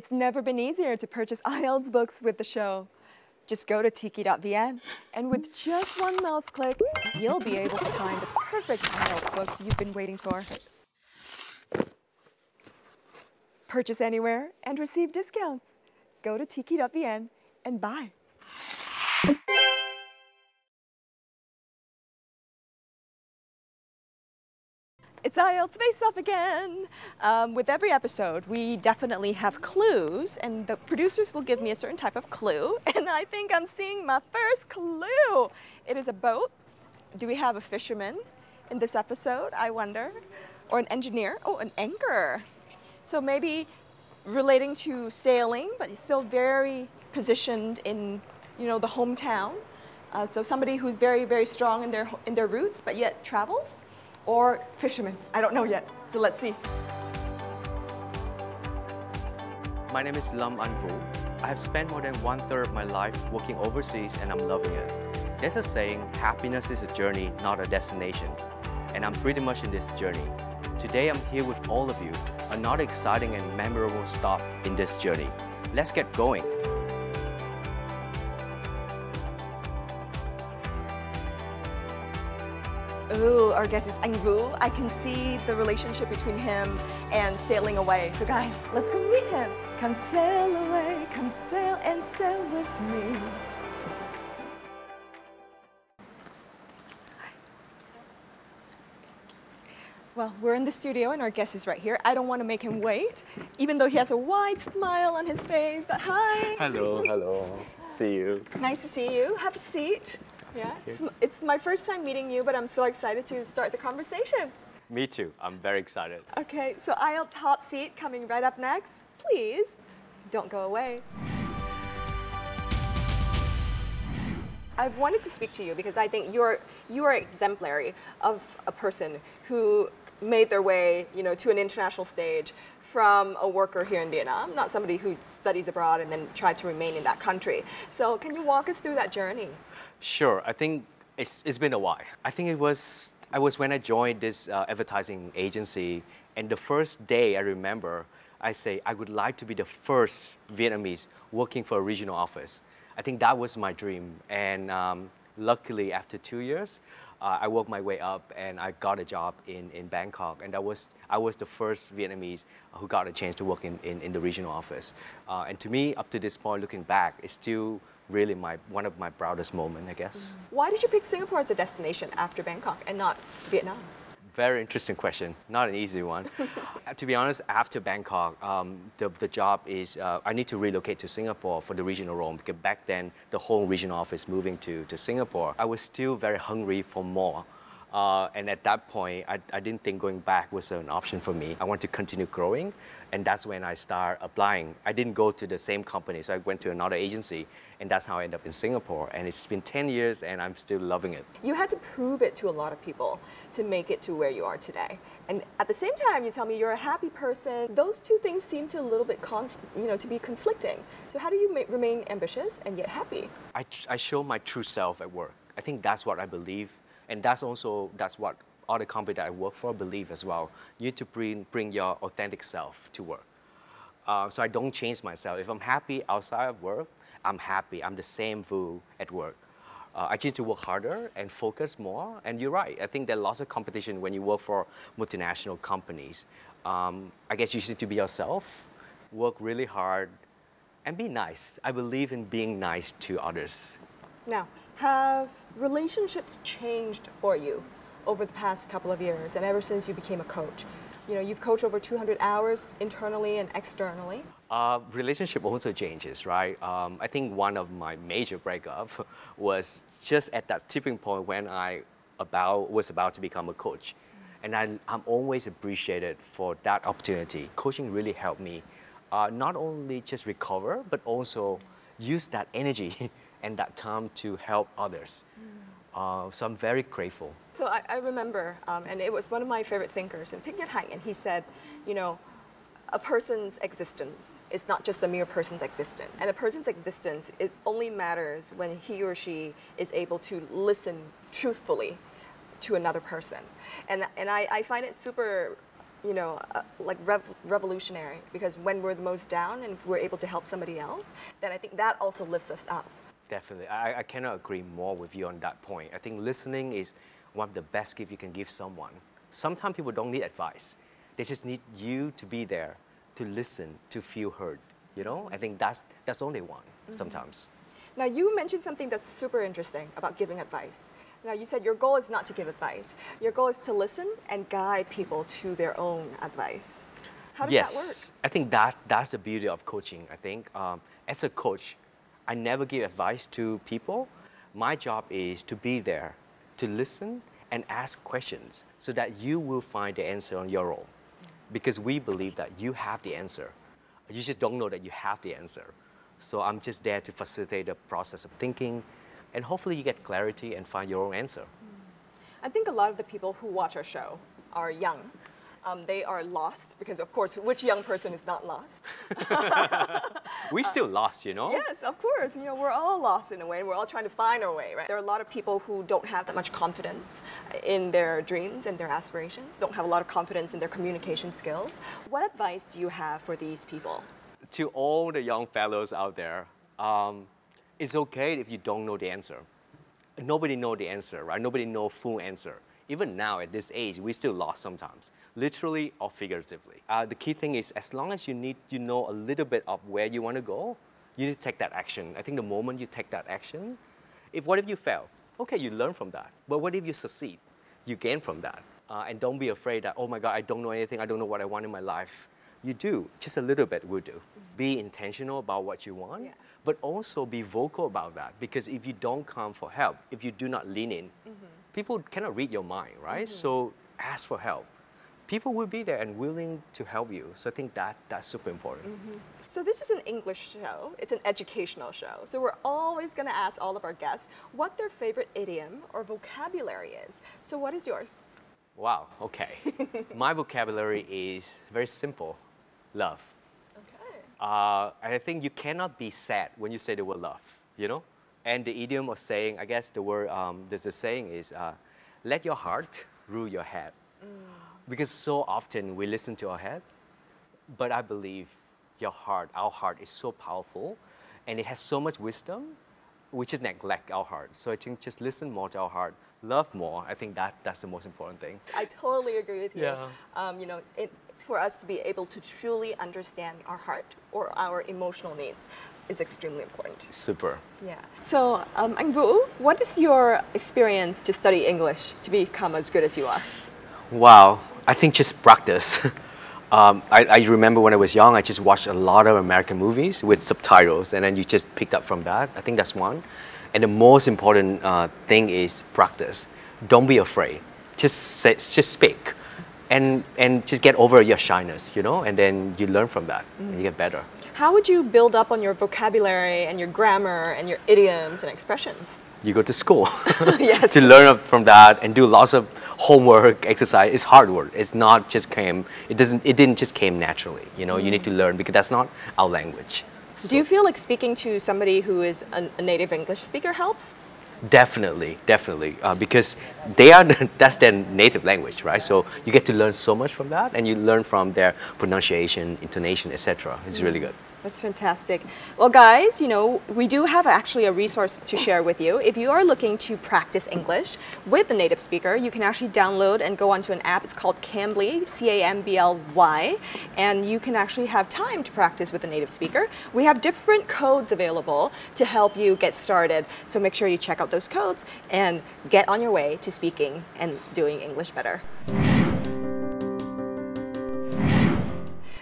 It's never been easier to purchase IELTS books with the show. Just go to tiki.vn, and with just one mouse click, you'll be able to find the perfect IELTS books you've been waiting for. Purchase anywhere and receive discounts. Go to tiki.vn and buy. It's IELTS Face-Off again! With every episode, we definitely have clues, and the producers will give me a certain type of clue, and I think I'm seeing my first clue! It is a boat. Do we have a fisherman in this episode, I wonder? Or an engineer? Oh, an anchor! So maybe relating to sailing, but still very positioned in, you know, the hometown. So somebody who's very, very strong in their roots, but yet travels. Or fisherman. I don't know yet, so let's see. My name is LÂM ANH VŨ. I have spent more than 1/3 of my life working overseas and I'm loving it. There's a saying, happiness is a journey, not a destination. And I'm pretty much in this journey. Today I'm here with all of you, another exciting and memorable stop in this journey. Let's get going. Ooh, our guest is Anh Vũ. I can see the relationship between him and sailing away. So guys, let's go meet him. Come sail away, come sail and sail with me. Well, we're in the studio and our guest is right here. I don't want to make him wait, even though he has a wide smile on his face, but hi. Hello, hello. See you. Nice to see you. Have a seat. Yeah, it's my first time meeting you, but I'm so excited to start the conversation. Me too. I'm very excited. Okay, so IELTS hot seat coming right up next. Please, don't go away. I've wanted to speak to you because I think you are exemplary of a person who made their way, you know, to an international stage from a worker here in Vietnam, not somebody who studies abroad and then tried to remain in that country. So can you walk us through that journey? Sure. I think it's been a while. I think it was when I joined this advertising agency, and the first day I remember, I say I would like to be the first Vietnamese working for a regional office. I think that was my dream, and luckily after 2 years, I worked my way up and I got a job in Bangkok, and I was the first Vietnamese who got a chance to work in the regional office. And to me, up to this point, looking back, it's still really one of my proudest moments, I guess. Why did you pick Singapore as a destination after Bangkok and not Vietnam? Very interesting question, not an easy one. To be honest, after Bangkok, the job is, I need to relocate to Singapore for the regional role, because back then, the whole regional office moving to Singapore. I was still very hungry for more. And at that point, I didn't think going back was an option for me. I want to continue growing, and that's when I started applying. I didn't go to the same company, so I went to another agency, and that's how I ended up in Singapore. And it's been 10 years, and I'm still loving it. You had to prove it to a lot of people to make it to where you are today. And at the same time, you tell me you're a happy person. Those two things seem to a little bit, to be conflicting. So how do you remain ambitious and yet happy? I show my true self at work. I think that's what I believe. And that's what other companies that I work for believe as well. You need to bring your authentic self to work. So I don't change myself. If I'm happy outside of work, I'm happy. I'm the same Vu at work. I need to work harder and focus more. And you're right. I think there's lots of competition when you work for multinational companies. I guess you need to be yourself, work really hard, and be nice. I believe in being nice to others. Now, have relationships changed for you over the past couple of years and ever since you became a coach? You know, you've coached over 200 hours internally and externally. Relationship also changes, right? I think one of my major breakup was just at that tipping point when I was about to become a coach. And I'm always appreciated for that opportunity. Coaching really helped me not only just recover, but also use that energy and that time to help others. So I'm very grateful. So I remember, and it was one of my favorite thinkers, and BIểtT, and he said, you know, a person's existence is not just a mere person's existence. And a person's existence, it only matters when he or she is able to listen truthfully to another person. And I find it super you know, like revolutionary, because when we're the most down and if we're able to help somebody else, then I think that also lifts us up. Definitely. I cannot agree more with you on that point. I think listening is one of the best gifts you can give someone. Sometimes people don't need advice. They just need you to be there, to listen, to feel heard. You know, I think that's all they want sometimes. Now, you mentioned something that's super interesting about giving advice. Now, you said your goal is not to give advice. Your goal is to listen and guide people to their own advice. How does that work? I think that's the beauty of coaching. I think as a coach, I never give advice to people. My job is to be there, to listen and ask questions so that you will find the answer on your own. Because we believe that you have the answer. You just don't know that you have the answer. So I'm just there to facilitate the process of thinking, and hopefully you get clarity and find your own answer. I think a lot of the people who watch our show are young. They are lost because, of course, which young person is not lost? We still lost, you know? Yes, of course. You know, we're all lost in a way. We're all trying to find our way, right? There are a lot of people who don't have that much confidence in their dreams and their aspirations, don't have a lot of confidence in their communication skills. What advice do you have for these people? To all the young fellows out there, it's okay if you don't know the answer. Nobody knows the answer, right? Nobody knows full answer. Even now at this age, we still lost sometimes, literally or figuratively. The key thing is, as long as you know a little bit of where you want to go, you need to take that action. I think the moment you take that action, what if you fail? Okay, you learn from that. But what if you succeed? You gain from that. And don't be afraid that, oh my God, I don't know anything, I don't know what I want in my life. You do, just a little bit will do. Be intentional about what you want, but also be vocal about that. Because if you don't come for help, if you do not lean in, people cannot read your mind, right? So ask for help. People will be there and willing to help you. So I think that's super important. So this is an English show. It's an educational show. So we're always going to ask all of our guests what their favorite idiom or vocabulary is. So what is yours? Wow, okay. My vocabulary is very simple. Love. Okay. I think you cannot be sad when you say the word love, you know? And the idiom or saying, I guess the word, the saying is, let your heart rule your head. Because so often we listen to our head, but I believe our heart is so powerful and it has so much wisdom, we just neglect our heart. So I think just listen more to our heart, love more. I think that's the most important thing. I totally agree with you. Yeah. You know, for us to be able to truly understand our heart or our emotional needs is extremely important. Super. Yeah. So, Anh Vũ, what is your experience to study English to become as good as you are? Wow, I think just practice. I remember when I was young, I just watched a lot of American movies with subtitles, and then you just picked up from that. I think that's one. And the most important thing is practice. Don't be afraid. Just speak. And just get over your shyness, you know, and then you learn from that, and you get better. How would you build up on your vocabulary and your grammar and your idioms and expressions? You go to school Yes. to learn from that and do lots of homework, exercise. It's hard work. It's not just it didn't just came naturally, you know, you need to learn because that's not our language. So. Do you feel like speaking to somebody who is a native English speaker helps? Definitely, because that's their native language, right? So you get to learn so much from that, and you learn from their pronunciation, intonation, etc. It's really good. That's fantastic. Well, guys, you know, we do have actually a resource to share with you. If you are looking to practice English with a native speaker, you can actually download and go onto an app. It's called Cambly, C-A-M-B-L-Y, and you can actually have time to practice with a native speaker. We have different codes available to help you get started, so make sure you check out those codes and get on your way to speaking and doing English better.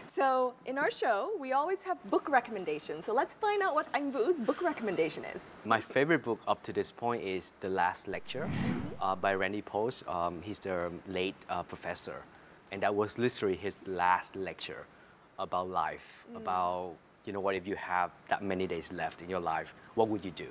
So in our show, we always have book recommendations. So let's find out what Anh Vu's book recommendation is. My favorite book up to this point is The Last Lecture by Randy Post. He's the late professor. And that was literally his last lecture about life, about, you know, what if you have that many days left in your life, what would you do?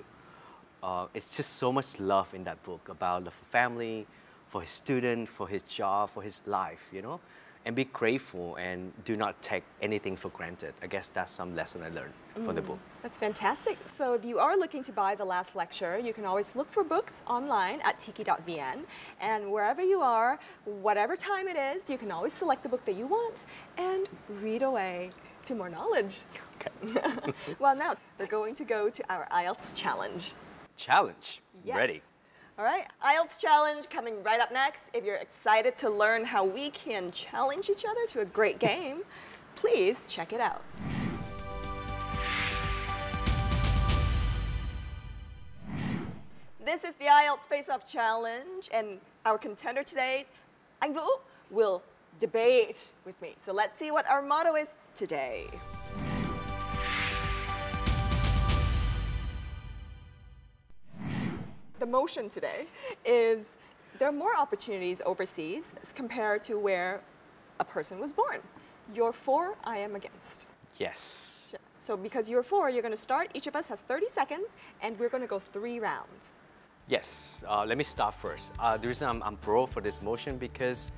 It's just so much love in that book about love for family, for his student, for his job, for his life, you know? and be grateful and do not take anything for granted. I guess that's some lesson I learned from the book. That's fantastic. So if you are looking to buy the last lecture, you can always look for books online at tiki.vn. And wherever you are, whatever time it is, you can always select the book that you want and read away to more knowledge. Okay. Well, now we're going to go to our IELTS challenge. Challenge. Yes. Ready. All right, IELTS challenge coming right up next. If you're excited to learn how we can challenge each other to a great game, please check it out. This is the IELTS Face-Off challenge, and our contender today, Anh Vũ, will debate with me. So let's see what our motto is today. The motion today is there are more opportunities overseas as compared to where a person was born. You're for, I am against. Yes. So because you're for, you're going to start. Each of us has 30 seconds, and we're going to go 3 rounds. Yes. Let me start first. The reason I'm pro for this motion because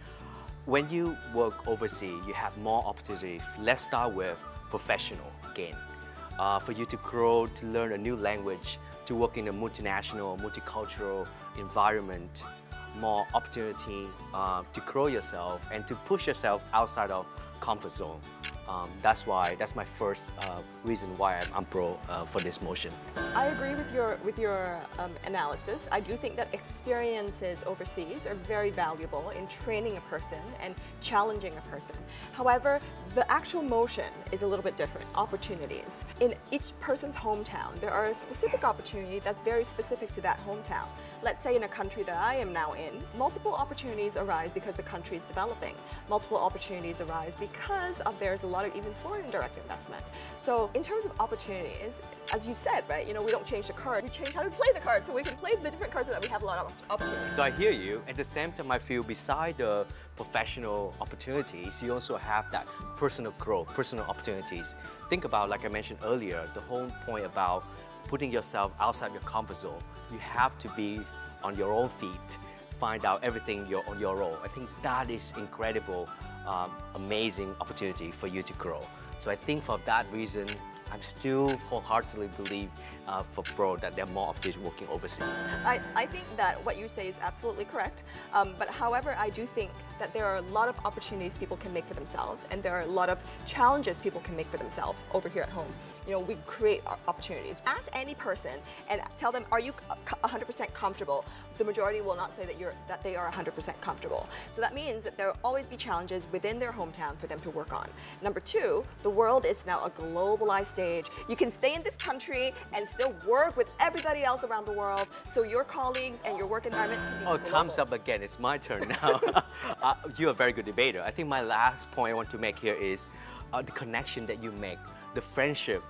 when you work overseas, you have more opportunities. Let's start with professional again. For you to grow, to learn a new language, to work in a multinational, multicultural environment, more opportunity to grow yourself and to push yourself outside of comfort zone. That's my first reason why I'm pro for this motion. I agree with your analysis. I do think that experiences overseas are very valuable in training a person and challenging a person. However, the actual motion is a little bit different. Opportunities. In each person's hometown, there are a specific opportunity that's very specific to that hometown. Let's say in a country that I am now in, multiple opportunities arise because the country is developing. Multiple opportunities arise because there's a lot of even foreign direct investment. So in terms of opportunities, as you said, right, we don't change the card, we change how to play the card so we can play the different cards so that we have a lot of opportunities. So I hear you. At the same time, I feel beside the professional opportunities, you also have that personal growth, personal opportunities. Think about, like I mentioned earlier, the whole point about putting yourself outside your comfort zone. You have to be on your own feet, find out everything you're on your own. I think that is incredible, amazing opportunity for you to grow. So I think for that reason, I'm still wholeheartedly believe for pro that there are more opportunities working overseas. I think that what you say is absolutely correct. But however, I do think that there are a lot of opportunities people can make for themselves, and there are a lot of challenges people can make for themselves over here at home. We create opportunities. Ask any person and tell them, are you 100% comfortable? The majority will not say that they are 100% comfortable. So that means that there will always be challenges within their hometown for them to work on. Number 2, the world is now a globalized stage. You can stay in this country and still work with everybody else around the world, so your colleagues and your work environment can be global. Thumbs up again. It's my turn now. You're a very good debater. I think my last point I want to make here is the connection that you make. The friendship,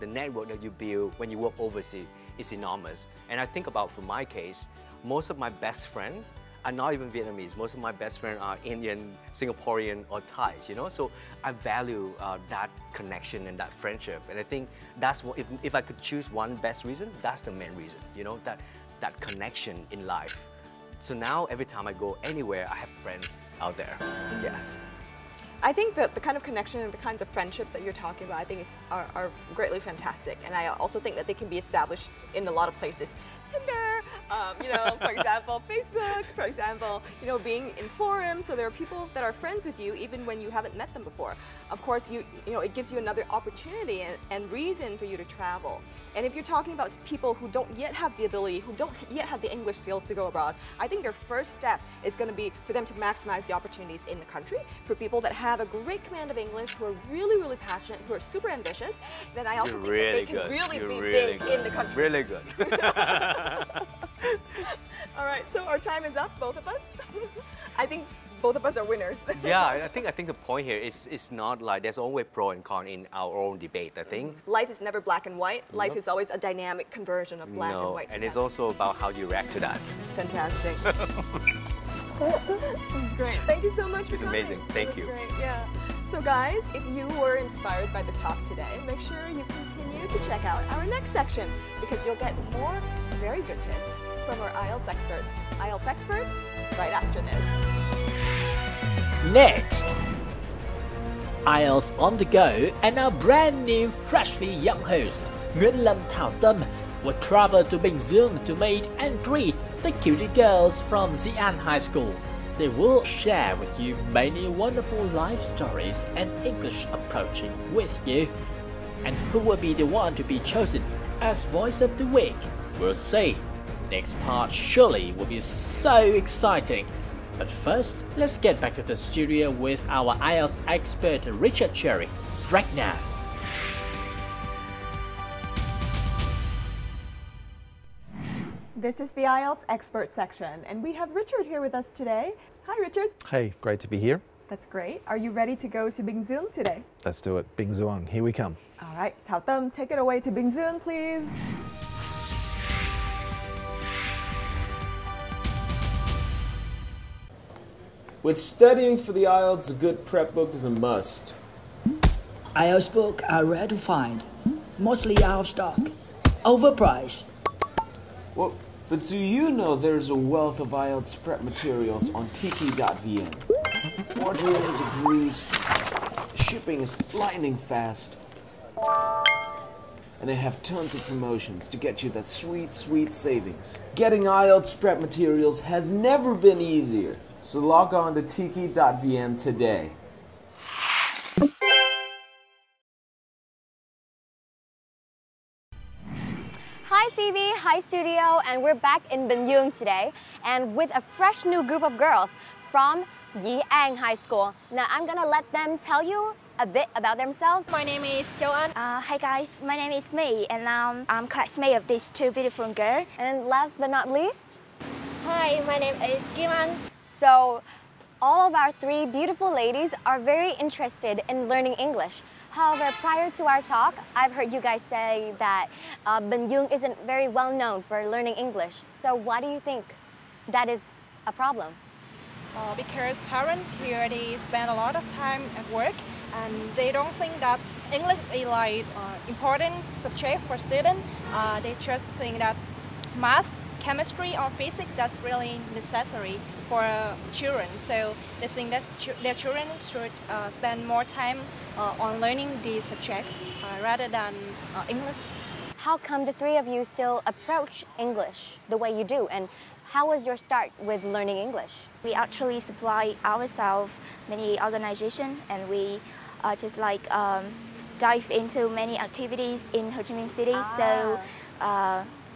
the network that you build when you work overseas is enormous. And I think about, for my case, most of my best friends are not even Vietnamese. Most of my best friends are Indian, Singaporean, or Thais, So I value that connection and that friendship. And I think that's what, if I could choose one best reason, that's the main reason, that connection in life. So now every time I go anywhere, I have friends out there. Yes. I think that the kind of connection and the kinds of friendships that you're talking about, I think are greatly fantastic. And I also think that they can be established in a lot of places. Tinder, for example, Facebook, for example, being in forums. So there are people that are friends with you even when you haven't met them before. Of course, it gives you another opportunity and reason for you to travel. And if you're talking about people who don't yet have the ability, who don't yet have the English skills to go abroad, I think their first step is going to be for them to maximize the opportunities in the country. For people that have a great command of English, who are really, really passionate, who are super ambitious, then I also think that they can really be big in the country. Really good. All right, so our time is up, both of us. I think both of us are winners. Yeah, I think the point here is not like there's always pro and con in our own debate, I think. Life is never black and white. Life is always a dynamic conversion of black and white. And it's also about how you react to that. Fantastic. That's great. Thank you so much for coming. It's amazing. Thank you. Great. Yeah. So guys, if you were inspired by the talk today, make sure you continue to check out our next section because you'll get more very good tips from our IELTS experts. IELTS experts, right after this. Next, IELTS on the go, and our brand new, freshly young host, Nguyễn Lâm Thảo Tâm, will travel to Bình Dương to meet and greet the cutie girls from Dĩ An High School. They will share with you many wonderful life stories and English approaching with you. And who will be the one to be chosen as Voice of the Week? We'll see. Next part surely will be so exciting. But first, let's get back to the studio with our IELTS expert Richard Cherry right now. This is the IELTS Expert section, and we have Richard here with us today. Hi, Richard. Hey, great to be here. That's great. Are you ready to go to Bình Dương today? Let's do it. Bình Dương, here we come. All right, Thảo Tâm, take it away to Bình Dương, please. With studying for the IELTS, a good prep book is a must. IELTS books are rare to find, mostly out of stock, overpriced. Well, but do you know there's a wealth of IELTS prep materials on tiki.vn? Ordering is a breeze, shipping is lightning fast, and they have tons of promotions to get you that sweet, sweet savings. Getting IELTS prep materials has never been easier. So log on to tiki.vn today. Hi Phoebe, hi studio, and we're back in Bình Dương today and with a fresh new group of girls from Dĩ An High School. Now I'm gonna let them tell you a bit about themselves. My name is An. Hi guys, my name is Mei, and I'm classmate of these two beautiful girls. And last but not least, Hi, my name is An. so all of our three beautiful ladies are very interested in learning English. However, prior to our talk, I've heard you guys say that Bình Dương isn't very well known for learning English. So why do you think that is a problem? Because parents here, they spend a lot of time at work and they don't think that English is like important subject for students. They just think that math, chemistry or physics, that's really necessary for children. So they think that their children should spend more time on learning these subjects rather than English. How come the three of you still approach English the way you do? And how was your start with learning English? We actually supply ourselves many organizations, and we just like dive into many activities in Ho Chi Minh City. So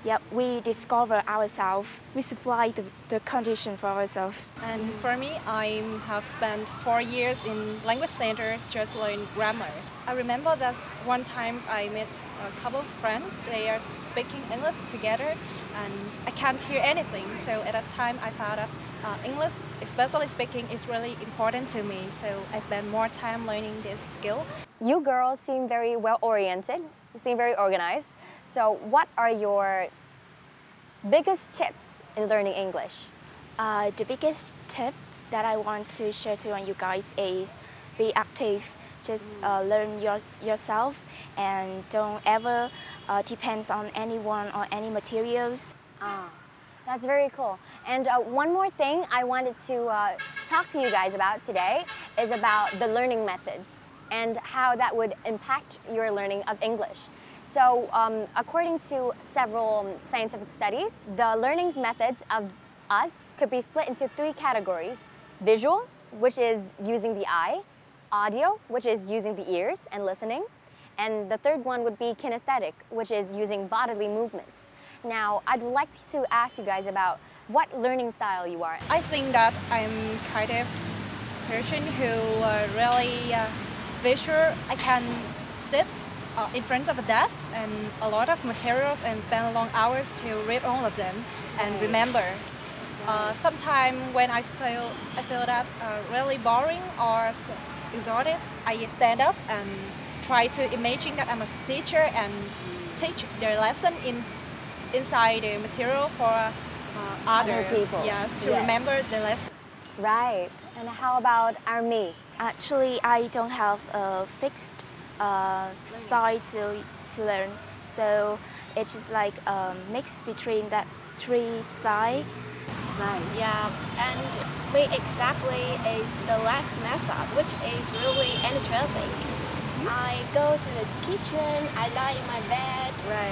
yeah, we discover ourselves. We supply the condition for ourselves. And for me, I have spent 4 years in language centers just learning grammar. I remember that one time I met a couple of friends. They are speaking English together and I can't hear anything. So at that time I found that English, especially speaking, is really important to me. So I spend more time learning this skill. You girls seem very well-oriented. You seem very organized. So what are your biggest tips in learning English? The biggest tips that I want to share to you guys is be active. Just learn yourself and don't ever depend on anyone or any materials. That's very cool. And one more thing I wanted to talk to you guys about today is about the learning methods and how that would impact your learning of English. So according to several scientific studies, the learning methods of us could be split into 3 categories. Visual, which is using the eye. Audio, which is using the ears and listening. And the third one would be kinesthetic, which is using bodily movements. Now, I'd like to ask you guys about what learning style you are. I think that I'm kind of person who really visual. I can sit in front of a desk and a lot of materials and spend long hours to read all of them and remember. Sometimes when I feel that really boring or exhausted, I stand up and try to imagine that I'm a teacher and teach the lesson inside the material for others. people. Yes, to remember the lesson. Right. And how about me? Actually, I don't have a fixed style to learn. So it's just like a mix between that 3 styles. Right. Yeah, and me exactly is the last method, which is really energetic. I go to the kitchen, I lie in my bed,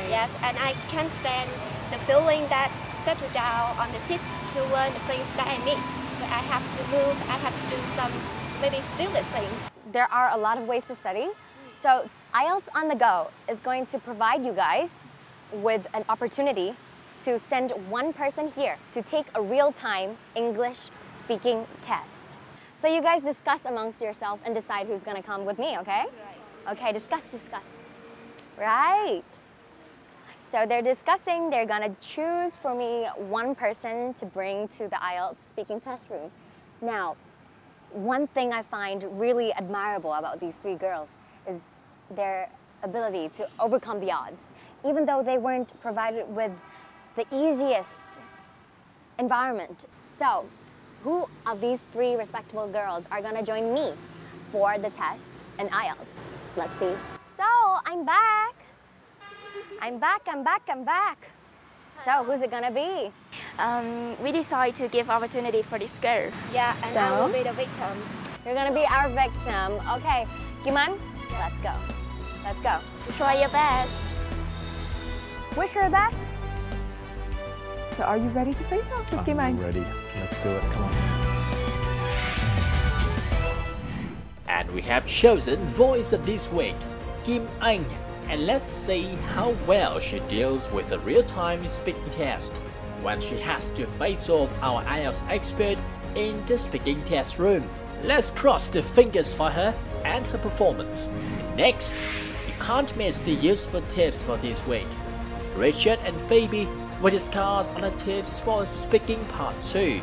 yes, and I can stand the feeling that settle down on the seat to learn the things that I need. But I have to move, I have to do some maybe stupid things. There are a lot of ways to study. So IELTS on the Go is going to provide you guys with an opportunity to send one person here to take a real-time English speaking test. So you guys discuss amongst yourself and decide who's gonna come with me, okay? Okay, discuss. Right. So they're discussing, they're gonna choose for me one person to bring to the IELTS speaking test room. Now, one thing I find really admirable about these three girls is their ability to overcome the odds. Even though they weren't provided with the easiest environment. So, who of these three respectable girls are gonna join me for the test in IELTS? Let's see. So, I'm back. I'm back. So, who's it gonna be? We decided to give opportunity for this girl. Yeah, and I will be the victim. You're gonna be our victim. Okay, Kim An, let's go. Let's go. Try your best. Wish her the best. So are you ready to face off with Kim An? I'm ready. Let's do it. Come on. And we have chosen voice of this week, Kim An. And let's see how well she deals with the real-time speaking test when she has to face off our IELTS expert in the speaking test room. Let's cross the fingers for her and her performance. Next, you can't miss the useful tips for this week. Richard and Phoebe will discuss on the tips for speaking part 2.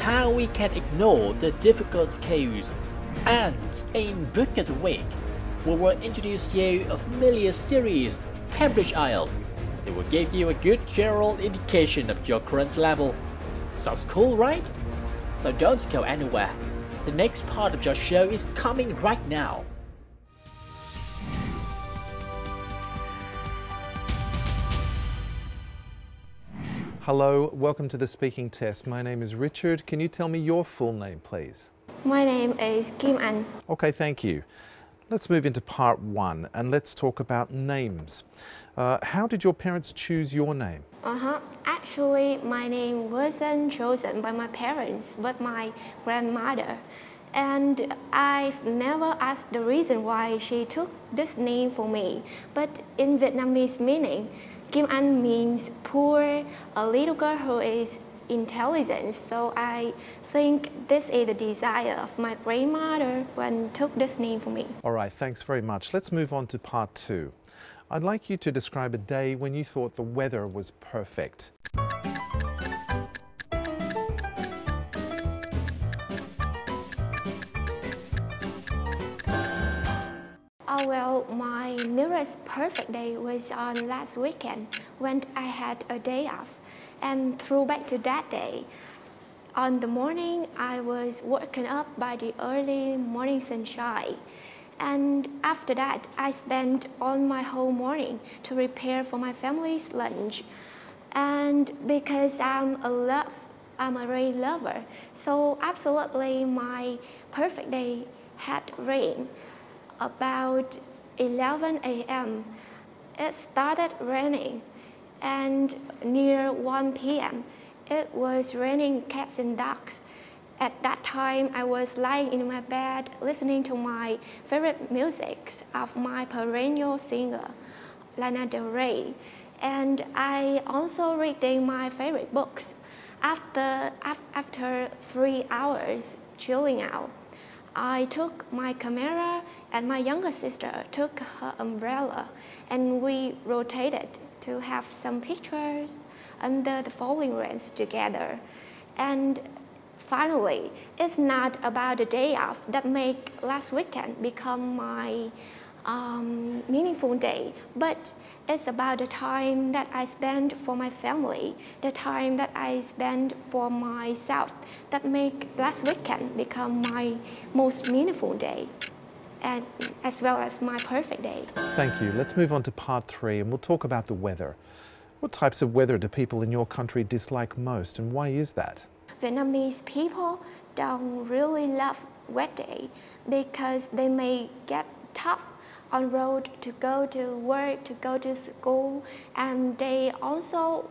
How we can ignore the difficult cues. And in Book of the Week, we will introduce you a familiar series, Cambridge IELTS. It will give you a good general indication of your current level. Sounds cool, right? So don't go anywhere. The next part of your show is coming right now. Hello, welcome to the speaking test. My name is Richard. Can you tell me your full name, please? My name is Kim An. Okay, thank you. Let's move into part 1 and let's talk about names. How did your parents choose your name? Actually, my name wasn't chosen by my parents, but my grandmother. And I've never asked the reason why she took this name for me. But in Vietnamese meaning, Kim An means poor, a little girl who is intelligent. So I think this is the desire of my grandmother when took this name for me. All right, thanks very much. Let's move on to part 2. I'd like you to describe a day when you thought the weather was perfect. Well, my nearest perfect day was on last weekend when I had a day off. And throwback to that day, on the morning I was woken up by the early morning sunshine. And after that, I spent all my whole morning to prepare for my family's lunch. And because I'm a rain lover, so absolutely my perfect day had rain. About 11 a.m. it started raining, and near 1 p.m. it was raining cats and dogs. At that time, I was lying in my bed listening to my favorite music of my perennial singer, Lana Del Rey. And I also reading my favorite books. After 3 hours chilling out, I took my camera and my younger sister took her umbrella, and we rotated to have some pictures under the falling rains together. And finally, it's not about the day off that make last weekend become my meaningful day, but it's about the time that I spend for my family, the time that I spend for myself that make last weekend become my most meaningful day, and as well as my perfect day. Thank you. Let's move on to part 3 and we'll talk about the weather. What types of weather do people in your country dislike most, and why is that? Vietnamese people don't really love wet day because they may get tough on road to go to work, to go to school, and they also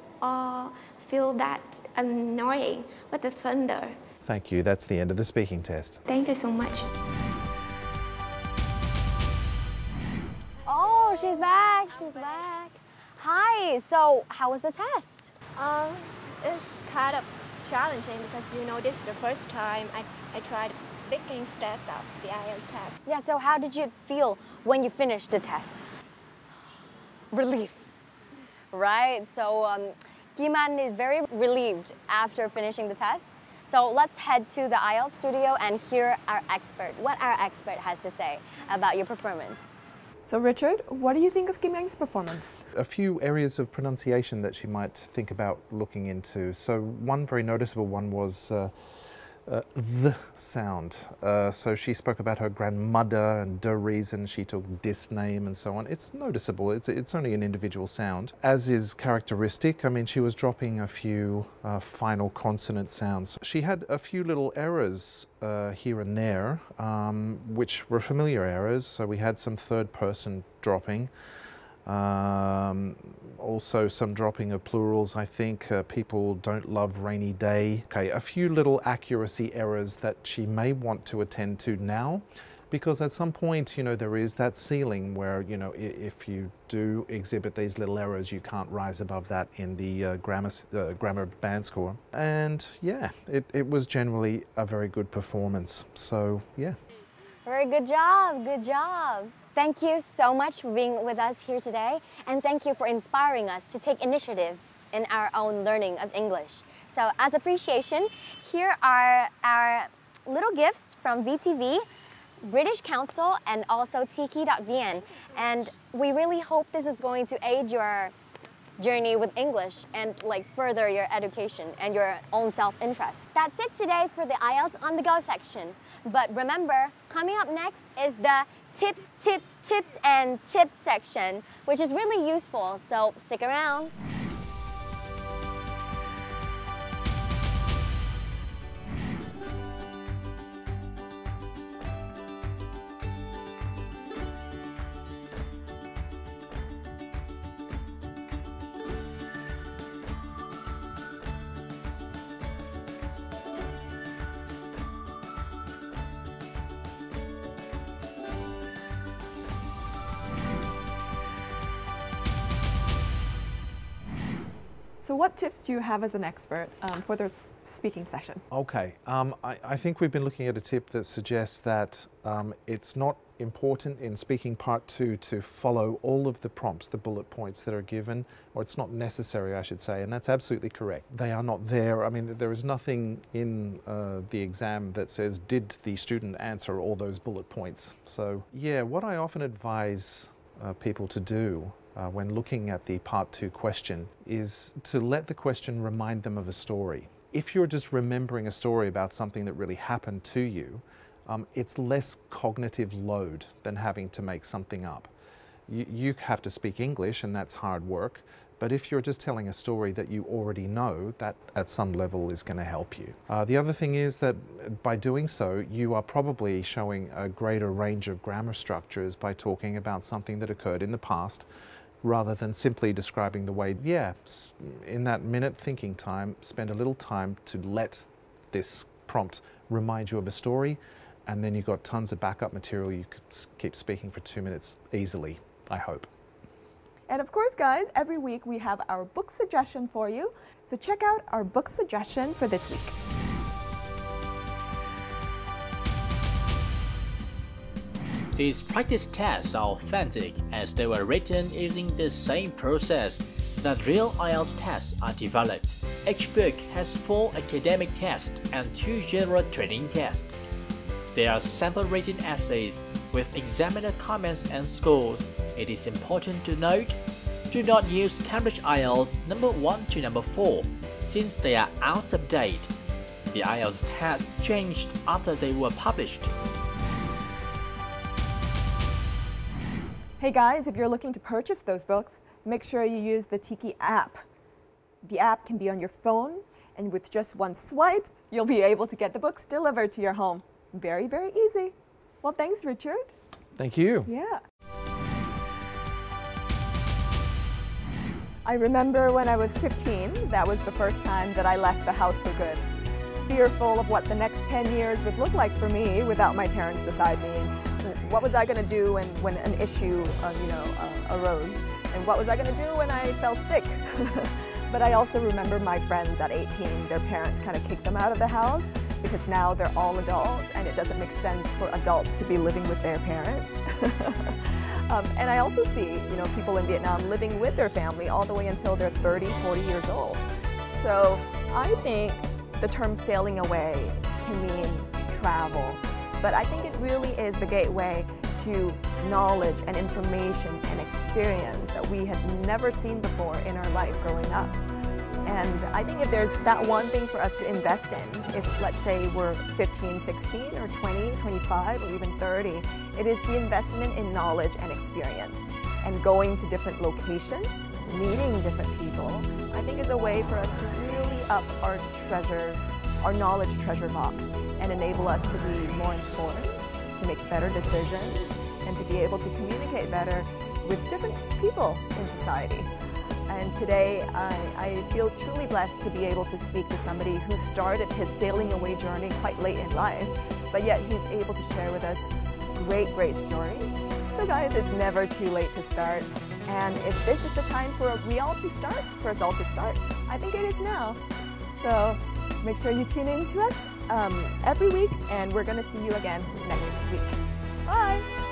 feel that annoying with the thunder. Thank you. That's the end of the speaking test. Thank you so much. Oh, she's back. She's back. Hi. So, how was the test? It's kind of challenging because, you know, this is the first time I tried taking test of the IELTS test. Yeah, so how did you feel when you finished the test? Relief, right? So Kim An is very relieved after finishing the test. So let's head to the IELTS studio and hear our expert, what our expert has to say about your performance. So Richard, what do you think of Kim An's performance? A few areas of pronunciation that she might think about looking into. So one very noticeable one was the sound. So she spoke about her grandmother and the reason she took this name and so on. It's noticeable. It's only an individual sound. As is characteristic, I mean, she was dropping a few final consonant sounds. She had a few little errors here and there, which were familiar errors. So we had some third person dropping. Also some dropping of plurals, I think. People don't love rainy day. Okay, a few little accuracy errors that she may want to attend to now, because at some point, you know, there is that ceiling where, you know, if you do exhibit these little errors, you can't rise above that in the grammar band score. And yeah, it was generally a very good performance. So yeah. Very good job, good job. Thank you so much for being with us here today, and thank you for inspiring us to take initiative in our own learning of English. So as appreciation, here are our little gifts from VTV, British Council, and also Tiki.vn. And we really hope this is going to aid your journey with English and like further your education and your own self-interest. That's it today for the IELTS on the go section. But remember, coming up next is the tips and tips section, which is really useful, so stick around. So what tips do you have as an expert for the speaking session? Okay, I think we've been looking at a tip that suggests that it's not important in speaking part 2 to follow all of the prompts, the bullet points that are given, or it's not necessary, I should say, and that's absolutely correct. They are not there. I mean, there is nothing in the exam that says, did the student answer all those bullet points? So yeah, what I often advise people to do when looking at the part 2 question is to let the question remind them of a story. If you're just remembering a story about something that really happened to you, it's less cognitive load than having to make something up. You have to speak English, and that's hard work, but if you're just telling a story that you already know, that at some level is going to help you. The other thing is that by doing so, you are probably showing a greater range of grammar structures by talking about something that occurred in the past, rather than simply describing the way, yeah, in that minute thinking time, spend a little time to let this prompt remind you of a story, and then you've got tons of backup material. You could keep speaking for 2 minutes easily, I hope. And of course, guys, every week we have our book suggestion for you. So check out our book suggestion for this week. These practice tests are authentic as they were written using the same process that real IELTS tests are developed. Each book has 4 academic tests and 2 general training tests. There are sample written essays with examiner comments and scores. It is important to note, do not use Cambridge IELTS number 1 to number 4 since they are out of date. The IELTS tests changed after they were published. Hey guys, if you're looking to purchase those books, make sure you use the Tiki app. The app can be on your phone, and with just one swipe, you'll be able to get the books delivered to your home. Very, very easy. Well, thanks, Richard. Thank you. Yeah. I remember when I was 15, that was the first time that I left the house for good. Fearful of what the next 10 years would look like for me without my parents beside me. And what was I going to do when an issue arose? And what was I going to do when I fell sick? But I also remember my friends at 18, their parents kind of kicked them out of the house because now they're all adults and it doesn't make sense for adults to be living with their parents. And I also see, people in Vietnam living with their family all the way until they're 30, 40 years old. So I think the term sailing away can mean travel, but I think it really is the gateway to knowledge and information and experience that we had never seen before in our life growing up. And I think if there's that one thing for us to invest in, if let's say we're 15, 16, or 20, 25, or even 30, it is the investment in knowledge and experience. And going to different locations, meeting different people, I think is a way for us to really up our knowledge treasure box and enable us to be more informed, to make better decisions, and to be able to communicate better with different people in society. And today, I feel truly blessed to be able to speak to somebody who started his sailing away journey quite late in life, but yet he's able to share with us great, great stories. So guys, it's never too late to start. And if this is the time for us all to start, I think it is now. So make sure you tune in to us every week, and we're going to see you again next week. Bye!